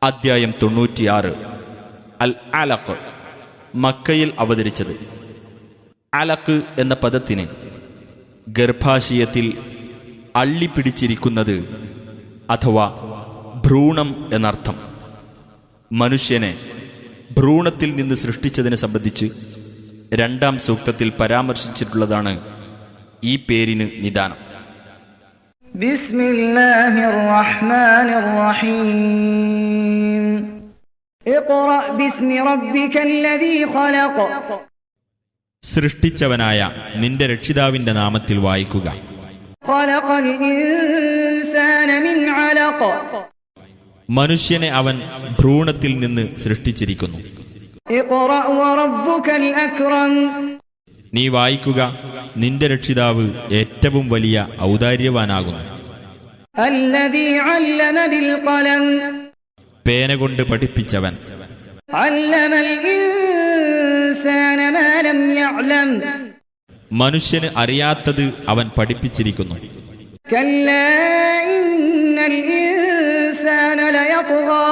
അദ്ധ്യായം 96. അൽ അലഖ്, മക്കയിൽ അവതരിച്ചത്. അലഖ് എന്ന പദത്തിന് ഗർഭാശയത്തിൽ അള്ളിപ്പിടിച്ചിരിക്കുന്നത് അഥവാ ഭ്രൂണം എന്നർത്ഥം. മനുഷ്യനെ ഭ്രൂണത്തിൽ നിന്ന് സൃഷ്ടിച്ചതിനെ സംബന്ധിച്ച് 2-ാം സൂക്തത്തിൽ പരാമർശിച്ചിട്ടുള്ളതാണ് ഈ പേരിന് നിദാനം. ബിസ്മില്ലാഹിർ റഹ്മാനിർ റഹീം. ഇഖ്റ ബിസ്മി റബ്ബികല്ലദീ ഖലഖ്. സൃഷ്ടിച്ചവനായ നിന്റെ രക്ഷിതാവിന്റെ നാമത്തിൽ വായിക്കുക. ഖലഖൽ ഇൻസാന മിൻ അലഖ്. മനുഷ്യനെ അവൻ ഭ്രൂണത്തിൽ നിന്ന് സൃഷ്ടിച്ചിരിക്കുന്നു. ഇഖ്റ വറബ്ബുകൽ അക്രം. നീ വായിക്കുക, നിന്റെ രക്ഷിതാവ് ഏറ്റവും വലിയ ഔദാര്യവാനാകുന്നു. അല്ലദീ അല്ലമ ബിൽ ഖലം. പേന കൊണ്ട് പഠിപ്പിച്ചവൻ. അല്ലമൽ ഇൻസാന മാ ലം യഅലം. മനുഷ്യന് അറിയാത്തത് അവൻ പഠിപ്പിച്ചിരിക്കുന്നു. കല്ലാ ഇന്നൽ ഇൻസാന ലയത്ഗാ.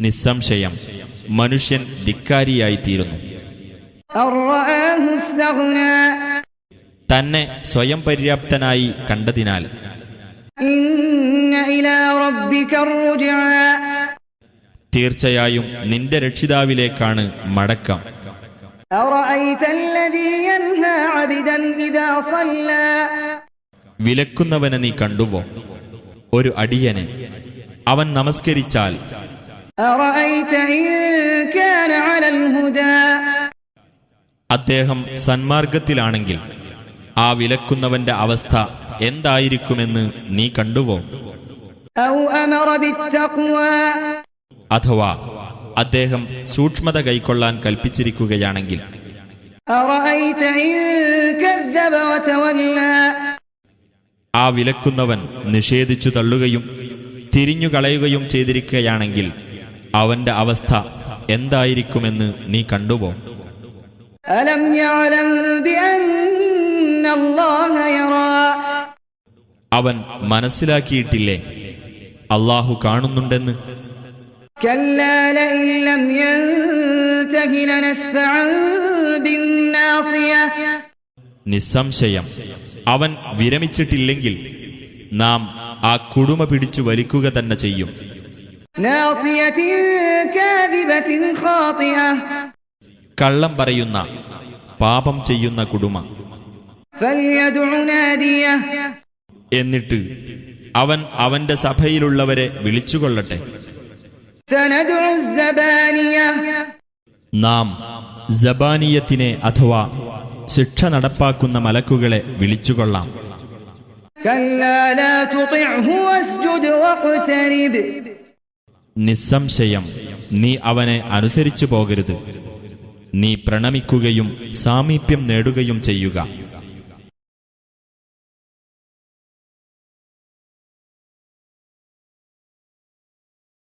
നിസ്സംശയം മനുഷ്യൻ ധിക്കാരിയായിത്തീരുന്നു. അർറആഹു ഇസ്തഗ്നാ. തന്നെ സ്വയം പര്യാപ്തനായി കണ്ടതിനാൽ. ഇന്ന ഇലാ റബ്ബിക റുജ്ആ. തീർച്ചയായും നിന്റെ രക്ഷിതാവിലേക്കാണ് മടക്കം. അറഅയ്തല്ലദീ യൻഹാ അബ്ദൻ ഇദാ സല്ലാ. വിലക്കുന്നവനെ നീ കണ്ടുവോ? ഒരു അടിയനെ അവൻ നമസ്കരിച്ചാൽ. അറഅയ്ത ഇൻ കാന അലൽ ഹുദാ. അദ്ദേഹം സന്മാർഗത്തിലാണെങ്കിൽ ആ വിലക്കുന്നവന്റെ അവസ്ഥ എന്തായിരിക്കുമെന്ന് നീ കണ്ടുവോ? ഔ അമറ ബിത്തഖ്വാ. അഥവാ അദ്ദേഹം സൂക്ഷ്മത കൈക്കൊള്ളാൻ കൽപ്പിച്ചിരിക്കുകയാണെങ്കിൽ. അറഅയ്ത ഇൻ കദ്ദബ വതവല്ലാ. ആ വിലക്കുന്നവൻ നിഷേധിച്ചു തള്ളുകയും തിരിഞ്ഞുകളയുകയും ചെയ്തിരിക്കുകയാണെങ്കിൽ അവന്റെ അവസ്ഥ എന്തായിരിക്കുമെന്ന് നീ കണ്ടുവോ? അലം യഅലം ബിഅന്നല്ലാഹ യറാ. അവൻ മനസ്സിലാക്കിയിട്ടില്ലേ അല്ലാഹു കാണുന്നുണ്ടെന്ന്? കല്ലാ ലഇൻ ലം യൻതഹി ലനസ്ഫഅൻ ബിന്നാസിയ. നിസ്സംശയം അവൻ വിരമിച്ചിട്ടില്ലെങ്കിൽ നാം ആ കുടുമ പിടിച്ചു വലിക്കുക തന്നെ ചെയ്യും. നാസിയതിൻ കാദിബതിൻ ഖാതിഅ. കള്ളം പറയുന്ന, പാപം ചെയ്യുന്ന കുടുമ. ഫൽയദ്ഉ നാദിയ. എന്നിട്ട് അവൻ അവന്റെ സഭയിലുള്ളവരെ വിളിച്ചുകൊള്ളട്ടെ. സനദ്ഉ സബാനിയ. നാം സബാനിയത്തിനെ അഥവാ ശിക്ഷ നടപ്പാക്കുന്ന മലക്കുകളെ വിളിച്ചുകൊള്ളാം. കല്ലാ ലാ തുതിഅഹു വസ്ജുദ് വഖ്തരിബ്. നിസ്സംശയം നീ അവനെ അനുസരിച്ചു പോകരുത്. നീ പ്രണമിക്കുകയും സാമീപ്യം നേടുകയും ചെയ്യുക.